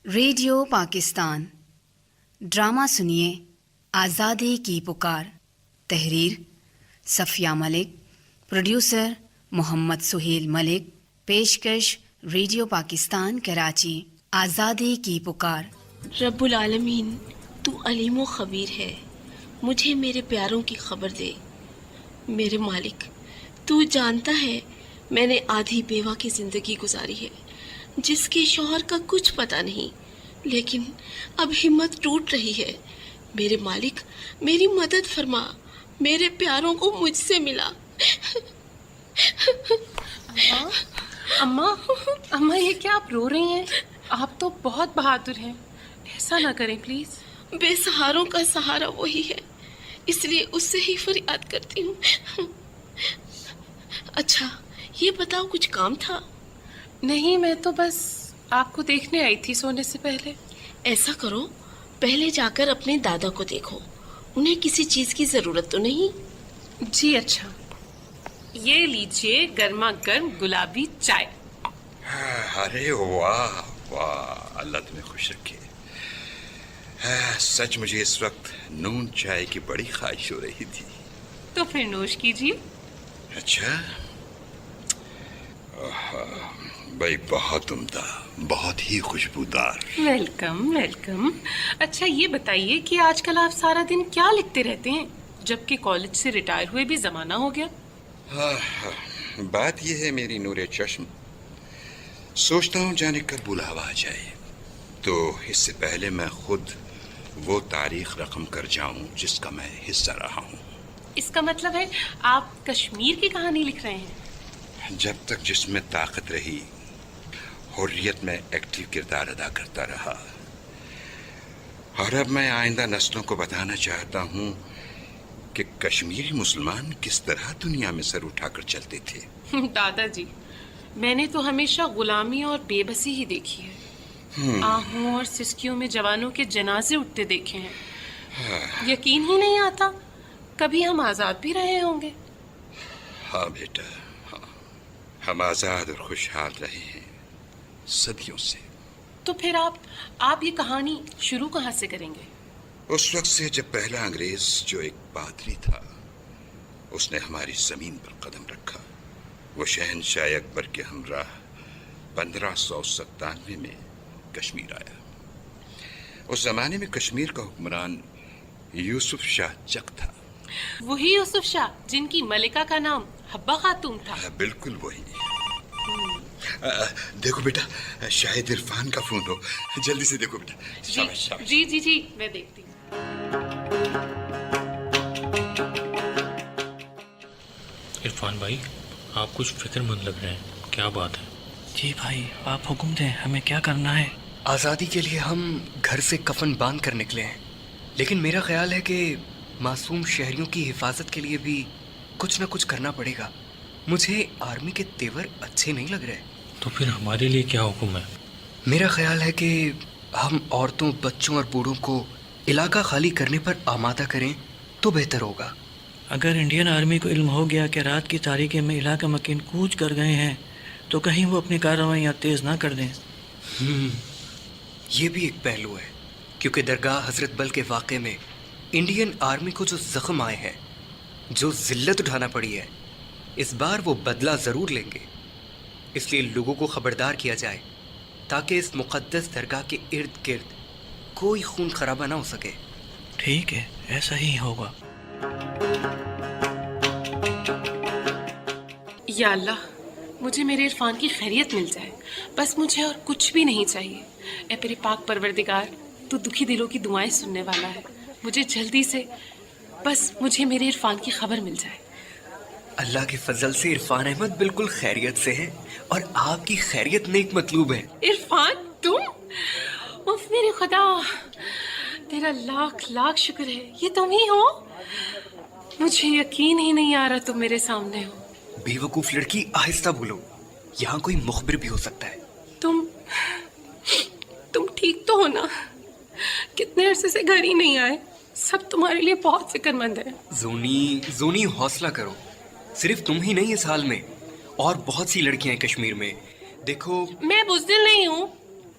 Radio Pakistan drama سنیے آزادی کی پکار. تحریر صفیہ ملک. پروڈیوسر محمد سہیل ملک. پیشکش ریڈیو پاکستان کراچی. آزادی کی پکار. رب العالمین تو علیم و خبیر ہے، مجھے میرے پیاروں کی خبر دے. میرے مالک تو جانتا ہے میں نے آدھی بیوہ کی زندگی گزاری ہے جس کے شوہر کا کچھ پتہ نہیں، لیکن اب ہمت ٹوٹ رہی ہے. میرے مالک میری مدد فرما، میرے پیاروں کو مجھ سے ملا. اماں یہ کیا آپ رو رہی ہیں؟ آپ تو بہت بہادر ہیں، ایسا نہ کریں پلیز. بے سہاروں کا سہارا وہی ہے، اس لیے اس سے ہی فریاد کرتی ہوں. اچھا یہ بتاؤ کچھ کام تھا؟ نہیں، میں تو بس آپ کو دیکھنے آئی تھی سونے سے پہلے. ایسا کرو پہلے جا کر اپنے دادا کو دیکھو، انہیں کسی چیز کی ضرورت تو نہیں؟ جی اچھا، یہ لیجئے گرما گرم گلابی چائے. ارے واہ واہ، اللہ تمہیں خوش رکھے. سچ مجھے اس وقت نون چائے کی بڑی خواہش ہو رہی تھی. تو پھر نوش کیجیے. اچھا بھائی، بہت عمدہ، بہت ہی خوشبودار. Welcome welcome. اچھا یہ بتائیے کہ آج کل آپ سارا دن کیا لکھتے رہتے ہیں، جبکہ کالج سے ریٹائر ہوئے بھی زمانہ ہو گیا؟ بات یہ ہے میری نور چشم، سوچتا ہوں جانے کب بلاوا آ جائے تو اس سے پہلے میں خود وہ تاریخ رقم کر جاؤں جس کا میں حصہ رہا ہوں. اس کا مطلب ہے آپ کشمیر کی کہانی لکھ رہے ہیں؟ جب تک جس میں طاقت رہی، حریت میں ایکٹیو کردار ادا کرتا رہا. اور اب میں آئندہ نسلوں کو بتانا چاہتا ہوں کہ کشمیری مسلمان کس طرح دنیا میں سر اٹھا کر چلتے تھے. دادا جی، میں نے تو ہمیشہ غلامی اور بے بسی ہی دیکھی ہے. آہوں اور سسکیوں میں جوانوں کے جنازے اٹھتے دیکھے ہیں. یقین ہی نہیں آتا کبھی ہم آزاد بھی رہے ہوں گے. ہاں بیٹا، ہاں، ہم آزاد اور خوشحال رہے ہیں صدیوں سے. تو پھر آپ یہ کہانی شروع کہاں سے کریں گے؟ اس وقت سے جب پہلا انگریز جو ایک پادری تھا، اس نے ہماری زمین پر قدم رکھا. وہ شہنشاہ اکبر کے ہمراہ 1597 میں کشمیر آیا. اس زمانے میں کشمیر کا حکمران یوسف شاہ چک تھا. وہی یوسف شاہ جن کی ملکہ کا نام حبہ خاتون تھا؟ بالکل وہی. دیکھو بیٹا، شاید عرفان کا فون ہو، جلدی سے دیکھو بیٹا. شاباش شاباش. جی جی جی میں دیکھتی ہوں. عرفان بھائی، آپ کچھ فکر مند لگ رہے ہیں، کیا بات ہے؟ جی بھائی، آپ حکم دیں، ہمیں کیا کرنا ہے؟ آزادی کے لیے ہم گھر سے کفن باندھ کر نکلے ہیں، لیکن میرا خیال ہے کہ معصوم شہریوں کی حفاظت کے لیے بھی کچھ نہ کچھ کرنا پڑے گا. مجھے آرمی کے تیور اچھے نہیں لگ رہے. تو پھر ہمارے لیے کیا حکم ہے؟ میرا خیال ہے کہ ہم عورتوں، بچوں اور بوڑھوں کو علاقہ خالی کرنے پر آمادہ کریں تو بہتر ہوگا. اگر انڈین آرمی کو علم ہو گیا کہ رات کی تاریکی میں علاقہ مکین کوچ کر گئے ہیں تو کہیں وہ اپنی کارروائیاں تیز نہ کر دیں. یہ بھی ایک پہلو ہے، کیونکہ درگاہ حضرت بل کے واقعے میں انڈین آرمی کو جو زخم آئے ہیں، جو ذلت اٹھانا پڑی ہے، اس بار وہ بدلہ ضرور لیں گے. اس لیے لوگوں کو خبردار کیا جائے تاکہ اس مقدس درگاہ کے ارد گرد کوئی خون خرابہ نہ ہو سکے. ٹھیک ہے، ایسا ہی ہوگا. یا اللہ، مجھے میرے عرفان کی خیریت مل جائے، بس مجھے اور کچھ بھی نہیں چاہیے. اے میرے پاک پروردگار، تو دکھی دلوں کی دعائیں سننے والا ہے. مجھے جلدی سے بس مجھے میرے عرفان کی خبر مل جائے. اللہ کے فضل سے عرفان احمد بالکل خیریت سے ہے، اور آپ کی خیریت نیک مطلوب ہے. عرفان تم؟ اف میرے خدا، تیرا لاکھ لاکھ شکر ہے، یہ تم ہی ہو؟ مجھے یقین ہی نہیں آ رہا تم میرے سامنے ہو. بے وقوف لڑکی، آہستہ بولو، یہاں کوئی مخبر بھی ہو سکتا ہے. تم ٹھیک تو ہو نا؟ کتنے عرصے سے گھر ہی نہیں آئے، سب تمہارے لیے بہت فکر مند ہے. زونی حوصلہ کرو، صرف تم ہی نہیں اس حال میں، اور بہت سی لڑکیاں ہیں کشمیر میں. دیکھو، میں بزدل نہیں ہوں،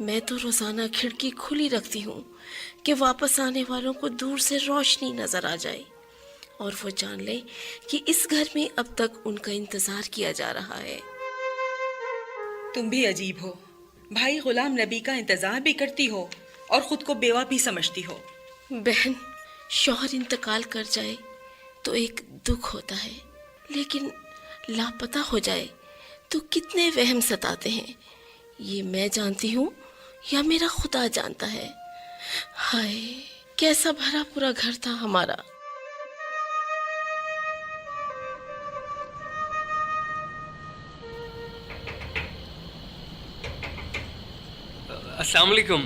میں تو روزانہ کھڑکی کھلی رکھتی ہوں کہ واپس آنے والوں کو دور سے روشنی نظر آ جائے اور وہ جان لے کہ اس گھر میں اب تک ان کا انتظار کیا جا رہا ہے۔ تم بھی عجیب ہو، بھائی غلام نبی کا انتظار بھی کرتی ہو اور خود کو بیوہ بھی سمجھتی ہو۔ بہن، شوہر انتقال کر جائے تو ایک دکھ ہوتا ہے، لیکن لاپتہ ہو جائے تو کتنے وہم ستاتے ہیں، یہ میں جانتی ہوں یا میرا خدا جانتا ہے۔ ہائے، کیسا بھرا پورا گھر تھا ہمارا۔ السلام علیکم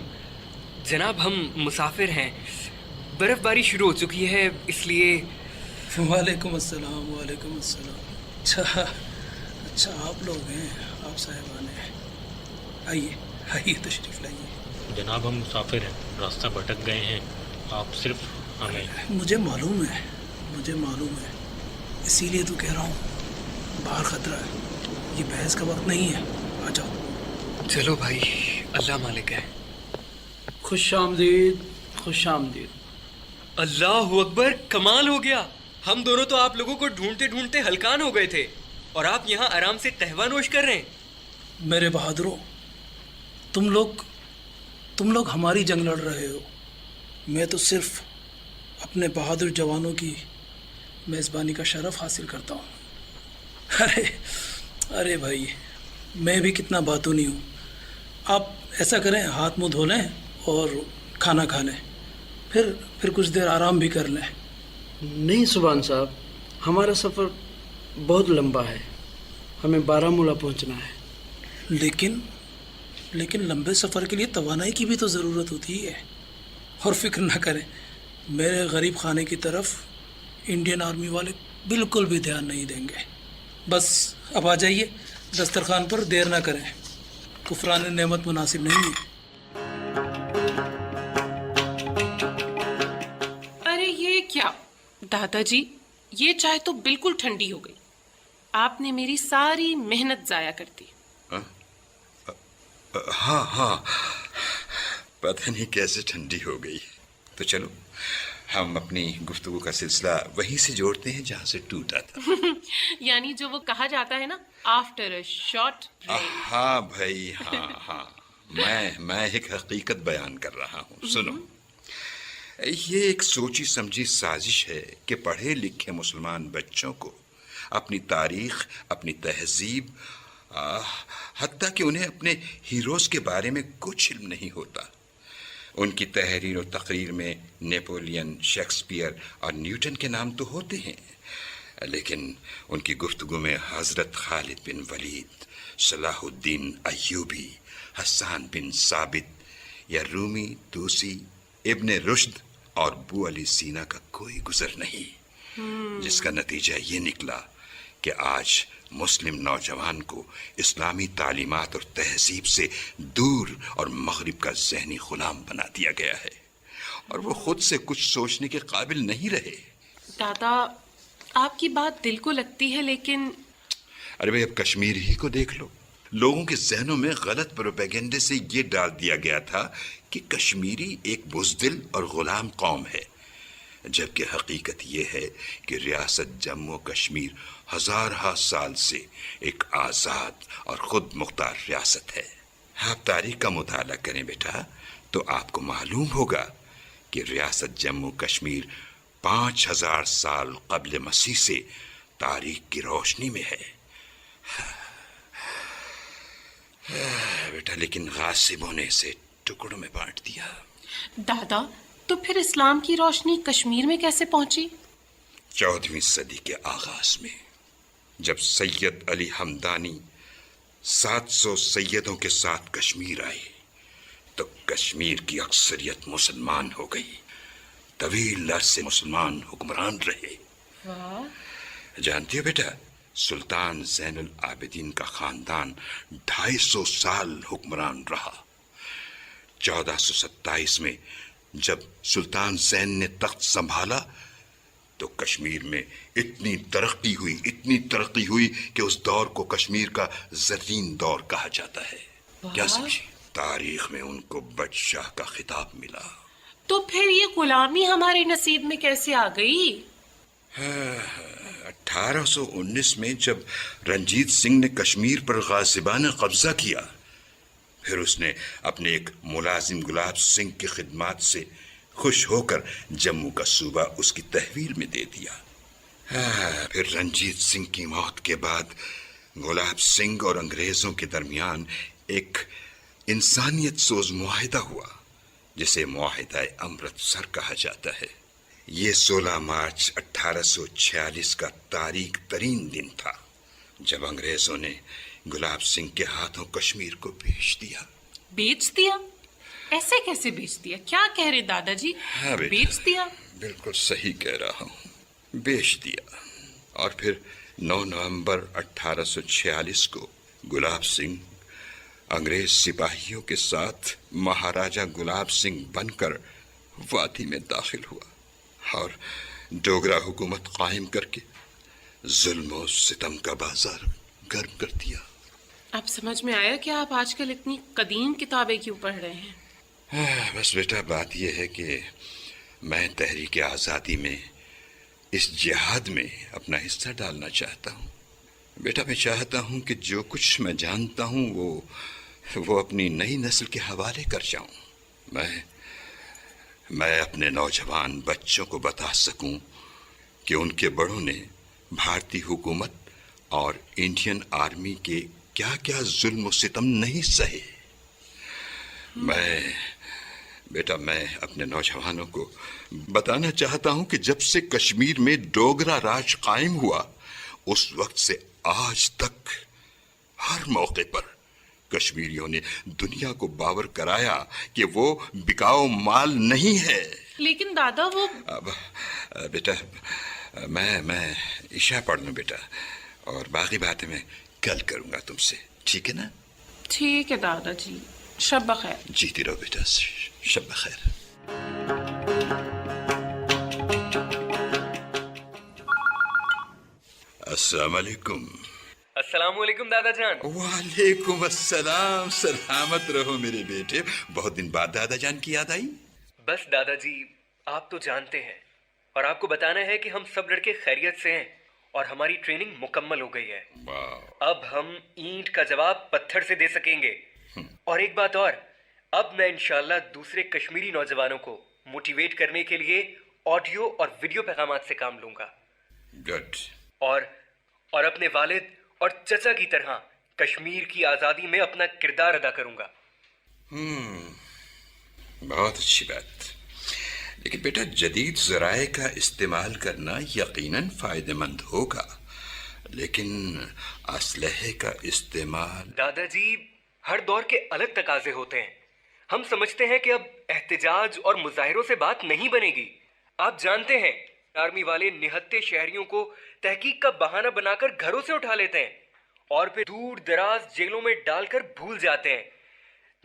جناب، ہم مسافر ہیں، برف باری شروع ہو چکی ہے، اس لیے وعلیکم السلام، وعلیکم السلام۔ اچھا آپ لوگ ہیں، آپ صاحبان ہیں، آئیے آئیے تشریف لائیے۔ جناب ہم مسافر ہیں، راستہ بھٹک گئے ہیں، آپ صرف ہمیں… مجھے معلوم ہے، مجھے معلوم ہے، اسی لیے تو کہہ رہا ہوں باہر خطرہ ہے، یہ بحث کا وقت نہیں ہے، آ جاؤ۔ چلو بھائی، اللہ مالک ہے۔ خوش آمدید، خوش آمدید۔ اللہ اکبر، کمال ہو گیا، ہم دونوں تو آپ لوگوں کو ڈھونڈتے ڈھونڈتے ہلکان ہو گئے تھے اور آپ یہاں آرام سے قہوہ نوش کر رہے ہیں۔ میرے بہادروں، تم لوگ ہماری جنگ لڑ رہے ہو، میں تو صرف اپنے بہادر جوانوں کی میزبانی کا شرف حاصل کرتا ہوں۔ ارے بھائی، میں بھی کتنا باتونی ہوں۔ آپ ایسا کریں، ہاتھ منہ دھو لیں اور کھانا کھا لیں، پھر کچھ دیر آرام بھی کر لیں۔ نہیں سبحان صاحب، ہمارا سفر بہت لمبا ہے، ہمیں بارہمولہ پہنچنا ہے۔ لیکن لمبے سفر کے لیے توانائی کی بھی تو ضرورت ہوتی ہے، اور فکر نہ کریں، میرے غریب خانے کی طرف انڈین آرمی والے بالکل بھی دھیان نہیں دیں گے۔ بس اب آ جائیے دسترخوان پر، دیر نہ کریں، کفران نعمت مناسب نہیں ہے۔ ارے یہ کیا دادا جی، یہ چائے تو بالکل ٹھنڈی ہو گئی، آپ نے میری ساری محنت ضائع کر دی۔ ہاں، پتہ نہیں کیسے ٹھنڈی ہو گئی۔ تو چلو ہم اپنی گفتگو کا سلسلہ وہیں سے جوڑتے ہیں جہاں سے ٹوٹا تھا۔ یعنی جو وہ کہا جاتا ہے نا، آفٹر اے شارٹ بریک۔ ہاں بھائی، ہاں، میں ایک حقیقت بیان کر رہا ہوں، سنو۔ یہ ایک سوچی سمجھی سازش ہے کہ پڑھے لکھے مسلمان بچوں کو اپنی تاریخ، اپنی تہذیب، حتیٰ کہ انہیں اپنے ہیروز کے بارے میں کچھ علم نہیں ہوتا۔ ان کی تحریر و تقریر میں نیپولین، شیکسپیئر اور نیوٹن کے نام تو ہوتے ہیں، لیکن ان کی گفتگو میں حضرت خالد بن ولید، صلاح الدین ایوبی، حسان بن ثابت یا رومی، توسی، ابن رشد اور بو علی سینا کا کوئی گزر نہیں، جس کا نتیجہ یہ نکلا کہ آج مسلم نوجوان کو اسلامی تعلیمات اور تہذیب سے دور اور مغرب کا ذہنی غلام بنا دیا گیا ہے، اور وہ خود سے کچھ سوچنے کے قابل نہیں رہے۔ دادا، آپ کی بات دل کو لگتی ہے، لیکن… ارے بھائی، اب کشمیر ہی کو دیکھ لو، لوگوں کے ذہنوں میں غلط پروپیگنڈے سے یہ ڈال دیا گیا تھا کہ کشمیری ایک بزدل اور غلام قوم ہے، جبکہ حقیقت یہ ہے کہ ریاست جموں کشمیر ہزارہ سال سے ایک آزاد اور خود مختار ریاست ہے۔ آپ تاریخ کا مطالعہ کریں بیٹا تو آپ کو معلوم ہوگا کہ ریاست جموں کشمیر 5000 سال قبل مسیح سے تاریخ کی روشنی میں ہے بیٹا، لیکن غاصبوں نے اسے ٹکڑوں میں بانٹ دیا۔ دادا، تو پھر اسلام کی روشنی کشمیر میں کیسے پہنچی؟ 14ویں صدی کے آغاز میں جب سید علی ہمدانی 700 سیدوں کے ساتھ کشمیر آئے تو کشمیر کی اکثریت مسلمان ہو گئی۔ طویل عرصے مسلمان حکمران رہے۔ جانتی ہو بیٹا، سلطان زین العابدین کا خاندان 250 سال حکمران رہا۔ 1427 میں جب سلطان زین نے تخت سنبھالا تو کشمیر میں اتنی ترقی ہوئی کہ اس دور کو کشمیر کا زرین دور کہا جاتا ہے۔ کیا سمجھے؟ تاریخ میں ان کو بادشاہ کا خطاب ملا. تو پھر یہ غلامی ہمارے نصیب میں کیسے آ گئی؟ 1819 میں جب رنجیت سنگھ نے کشمیر پر غاصبانہ قبضہ کیا، پھر اس نے اپنے ایک ملازم گلاب سنگھ کی خدمات سے خوش ہو کر جموں کا صوبہ اس کی تحویل میں دے دیا. پھر رنجیت سنگھ کی موت کے بعد گلاب سنگھ اور انگریزوں کے درمیان ایک انسانیت سوز معاہدہ ہوا جسے معاہدہ امرتسر کہا جاتا ہے. یہ 16 مارچ 1846 کا تاریخ ترین دن تھا جب انگریزوں نے گلاب سنگھ کے ہاتھوں کشمیر کو بیچ دیا. بیچ دیا؟ ایسے کیسے بیچ دیا؟ کیا کہہ رہے دادا جی؟ ہاں بیٹا، بیچ دیا؟ بالکل صحیح کہہ رہا ہوں، بیچ دیا. اور پھر 9 نومبر 1846 کو گلاب سنگھ انگریز سپاہیوں کے ساتھ مہاراجہ گلاب سنگھ بن کر وادی میں داخل ہوا اور ڈوگرا حکومت قائم کر کے ظلم و ستم کا بازار گرم کر دیا. اب سمجھ میں آیا کہ آپ آج کل اتنی قدیم کتابیں کیوں پڑھ رہے ہیں. بس بیٹا بات یہ ہے کہ میں تحریک آزادی میں اس جہاد میں اپنا حصہ ڈالنا چاہتا ہوں. بیٹا میں چاہتا ہوں کہ جو کچھ میں جانتا ہوں وہ اپنی نئی نسل کے حوالے کر جاؤں. میں اپنے نوجوان بچوں کو بتا سکوں کہ ان کے بڑوں نے بھارتی حکومت اور انڈین آرمی کے کیا کیا ظلم و ستم نہیں سہے. بیٹا میں اپنے نوجوانوں کو بتانا چاہتا ہوں کہ جب سے کشمیر میں ڈوگرا راج قائم ہوا اس وقت سے آج تک ہر موقع پر کشمیریوں نے دنیا کو باور کرایا کہ وہ بکاؤ مال نہیں ہے. لیکن دادا وہ بیٹا میں عشاء پڑھ لوں بیٹا، اور باقی باتیں میں کل کروں گا تم سے، ٹھیک ہے نا؟ ٹھیک ہے دادا جی، شب بخیر. جیتی رہو بیٹا، شب بخیر. السلام علیکم. السلام علیکم دادا جان. وعلیکم السلام. سلامت رہو میرے بیٹے، بہت دن بعد دادا جان کی یاد آئی. بس دادا جی آپ تو جانتے ہیں، اور آپ کو بتانا ہے کہ ہم سب لڑکے خیریت سے ہیں اور ہماری ٹریننگ مکمل ہو گئی ہے. اب ہم اینٹ کا جواب پتھر سے دے سکیں گے. اور ایک بات اور، اب میں انشاءاللہ دوسرے کشمیری نوجوانوں کو موٹیویٹ کرنے کے لیے آڈیو اور ویڈیو پیغامات سے کام لوں گا. گڈ. اور اپنے والد اور چچا کی طرح کشمیر کی آزادی میں اپنا کردار ادا کروں گا. بہت اچھی بات. لیکن بیٹا جدید ذرائع کا استعمال کرنا یقیناً فائدہ مند ہوگا، لیکن اسلحے کا استعمال... دادا جی ہر دور کے الگ تقاضے ہوتے ہیں. ہم سمجھتے ہیں کہ اب احتجاج اور مظاہروں سے بات نہیں بنے گی. آپ جانتے ہیں آرمی والے نہتے شہریوں کو تحقیق کا بہانہ بنا کر گھروں سے اٹھا لیتے ہیں اور پھر دور دراز جیلوں میں ڈال کر بھول جاتے ہیں،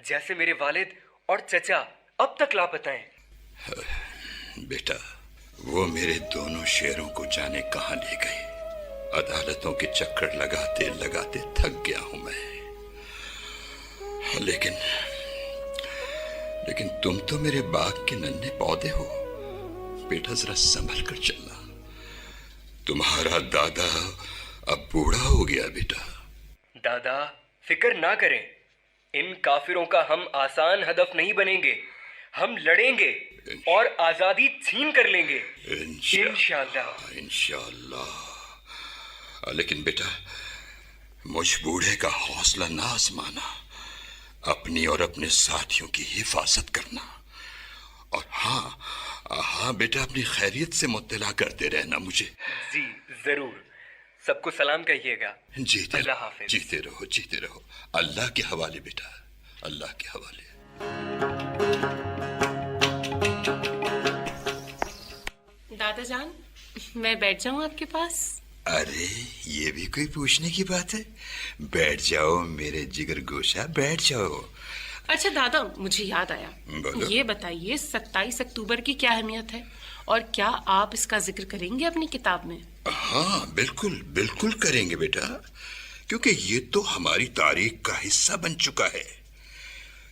جیسے میرے والد اور چچا اب تک لاپتہ ہیں. بیٹا وہ میرے دونوں شیروں کو جانے کہاں لے گئے. عدالتوں کے چکر لگاتے لگاتے تھک گیا ہوں میں. لیکن تم تو میرے باغ کے ننھے پودے ہو. بیٹا ذرا سنبھل کر چلنا. تمہارا دادا اب بوڑھا ہو گیا بیٹا. دادا فکر نہ کریں، ان کافروں کا ہم آسان ہدف نہیں بنیں گے. ہم لڑیں گے اور آزادی چھین کر لیں گے انشاءاللہ. لیکن بیٹا مجھ بوڑھے کا حوصلہ نہ آزمانا. اپنی اور اپنے ساتھیوں کی حفاظت کرنا. اور ہاں بیٹا اپنی خیریت سے مطلع کرتے رہنا مجھے. جی ضرور. سب کو سلام کہیے گا. اللہ حافظ. جیتے رہو. اللہ کے حوالے بیٹا، اللہ کے حوالے. دادا جان میں بیٹھ جاؤں آپ کے پاس؟ ارے یہ بھی کوئی پوچھنے کی بات ہے؟ بیٹھ جاؤ میرے جگر گوشہ، بیٹھ جاؤ. اچھا دادا مجھے یاد آیا، بولو. یہ بتائیے 27 اکتوبر کی کیا اہمیت ہے اور کیا آپ اس کا ذکر کریں گے اپنی کتاب میں؟ ہاں بالکل کریں گے بیٹا، کیونکہ یہ تو ہماری تاریخ کا حصہ بن چکا ہے.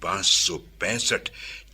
565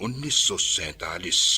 1947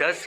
10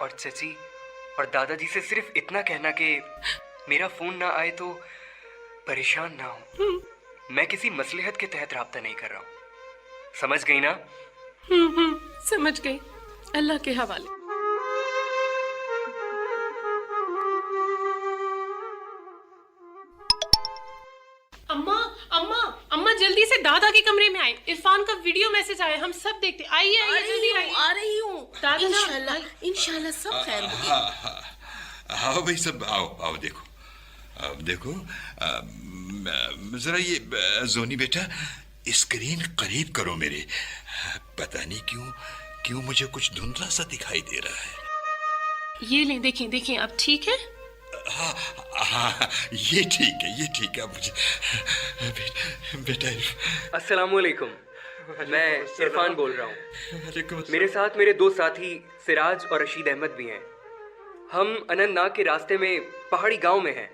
اور چچی اور دادا جی سے صرف اتنا کہنا کہ میرا فون نہ آئے تو پریشان نہ ہو. میں کسی مصلحت کے تحت رابطہ نہیں کر رہا ہوں. سمجھ گئی نا؟ سمجھ گئی. اللہ کے حوالے. اماں جلدی سے دادا کے کمرے میں آئے. عرفان کا ویڈیو میسج آیا, ہم سب دیکھتے. آئیے جلدی آئیے. آ رہی ہوں. دادا انشاءاللہ سب خیر ہوگا. آؤ بھائی سب آؤ دیکھو ذرا یہ زونی بیٹا اسکرین قریب کرو میرے. پتہ نہیں کیوں مجھے کچھ دھندلا سا دکھائی دے رہا ہے. یہ لیں, دیکھیں اب ٹھیک ہے. ہاں یہ ٹھیک ہے. مجھے بیٹا السلام علیکم. میں عرفان بول رہا ہوں. میرے ساتھ میرے دو ساتھی سراج اور رشید احمد بھی ہیں. ہم اننت ناگ کے راستے میں پہاڑی گاؤں میں ہیں.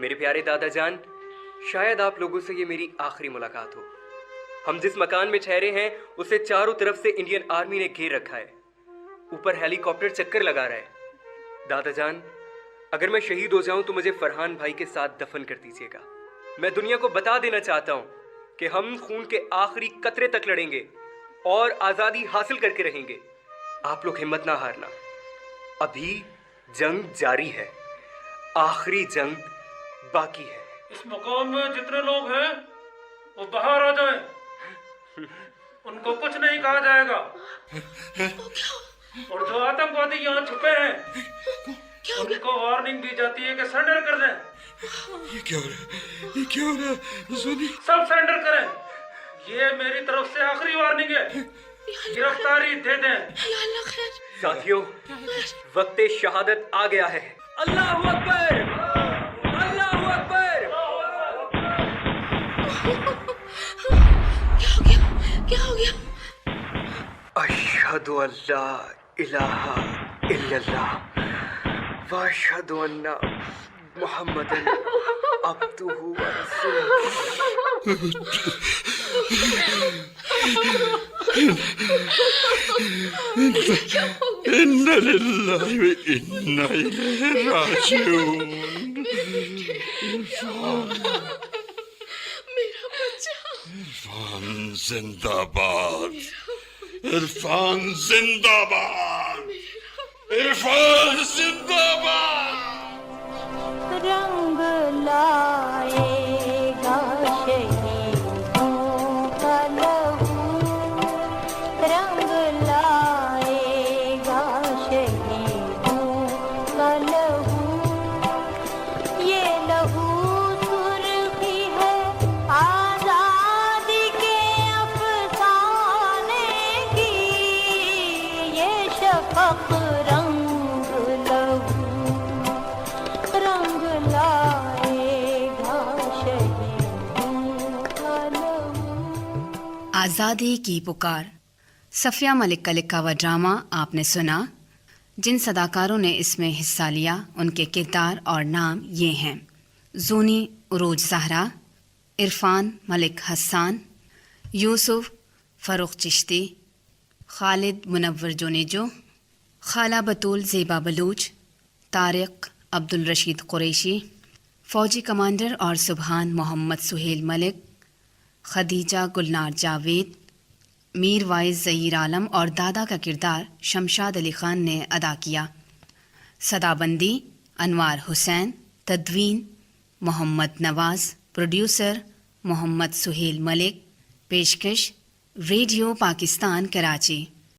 میرے پیارے دادا جان, شاید آپ لوگوں سے یہ میری آخری ملاقات ہو. ہم جس مکان میں ٹھہرے ہیں اسے چاروں طرف سے انڈین آرمی نے گھیر رکھا ہے. اوپر ہیلی کاپٹر چکر لگا رہا ہے. دادا جان, اگر میں شہید ہو جاؤں تو مجھے فرحان بھائی کے ساتھ دفن کر دیجیے گا. میں دنیا کو بتا دینا چاہتا ہوں کہ ہم خون کے آخری قطرے تک لڑیں گے اور آزادی حاصل کر کے رہیں گے. آپ لوگ ہمت نہ ہارنا. ابھی جنگ جاری ہے, آخری جنگ باقی ہے. اس مقام میں جتنے لوگ ہیں وہ باہر آ جائیں. ان کو کچھ نہیں کہا جائے گا. اور جو آتنکوادی یہاں چھپے ہیں ان کو وارننگ دی جاتی ہے کہ سرنڈر کر دیں. یہ کیا ہو رہا ہے زونی؟ سب سرنڈر کریں. یہ میری طرف سے آخری وارننگ ہے. گرفتاری دے دیں. ساتھیوں, وقت شہادت آ گیا ہے. اللہ اکبر, اللہ اکبر. کیا ہو گیا؟ اشہد ان لا الہ الا اللہ واشہد ان محمدن عبدہ ورسولہ. انا للہ و انا الیہ راجعون. میرا بچہ. عرفان زندہ باد, عرفان زندہ باد, عرفان زندہ باد. رنگ لائے گا شہیدوں کا لہو, رنگ لائے گا شہیدوں کا لہو. یہ لہو سرخی ہے آزادی کے افسانے کی, یہ شفق رنگ لہو رنگ لائے گا شہیدوں کا لہو. آزادی کی پکار صفیہ ملک کا لکھا ہوا ڈرامہ آپ نے سنا. جن صداکاروں نے اس میں حصہ لیا ان کے کردار اور نام یہ ہیں: زونی عروج زہرا, عرفان ملک حسان, یوسف فروخ چشتی, خالد منور جونیجو, خالہ بطول زیبا بلوچ, طارق عبد الرشید قریشی, فوجی کمانڈر اور سبحان محمد سہیل ملک, خدیجہ گلنار جاوید, میر وائز ظہیر عالم اور دادا کا کردار شمشاد علی خان نے ادا کیا. صدابندی انوار حسین, تدوین محمد نواز, پروڈیوسر محمد سہیل ملک. پیشکش ریڈیو پاکستان کراچی.